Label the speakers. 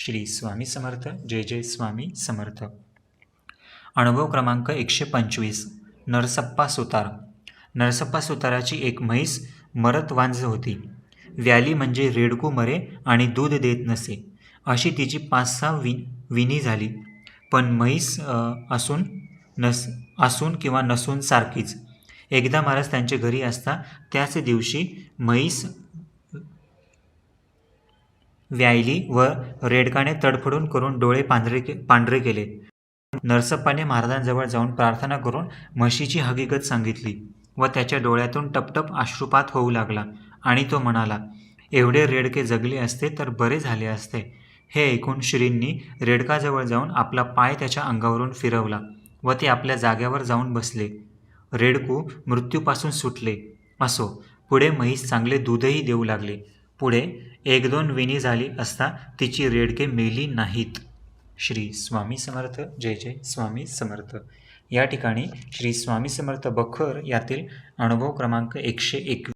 Speaker 1: श्री स्वामी समर्थ. जय जय स्वामी समर्थ. अनुभव क्रमांक 125. नरसप्पा सुतार. नरसप्पा सुताराची एक म्हैस मरत वांझ होती. व्याली म्हणजे रेडकू मरे आणि दूध देत नसे अशी तिची 5-6 विणी झाली. पण म्हैस असून किंवा नसून सारखीच. एकदा महाराज त्यांच्या घरी असता त्याच दिवशी म्हैस व्यायली व रेडकाने तडफडून करून डोळे पांढरे केले. नरसप्पाने महाराजांजवळ जाऊन प्रार्थना करून म्हशीची हकीकत सांगितली व त्याच्या डोळ्यातून टपटप अश्रुपात होऊ लागला आणि तो म्हणाला, एवढे रेडके जगले असते तर बरे झाले असते. हे ऐकून श्रींनी रेडकाजवळ जाऊन आपला पाय त्याच्या अंगावरून फिरवला व ते आपल्या जाग्यावर जाऊन बसले. रेडकू मृत्यूपासून सुटले. असो, पुढे म्हैस चांगले दूधही देऊ लागले. पुढे 1-2 विणी झाली असता तिची रेडके मेली नाहीत. श्री स्वामी समर्थ. जय जय स्वामी समर्थ. या ठिकाणी श्री स्वामी समर्थ बखर यातील अनुभव क्रमांक 121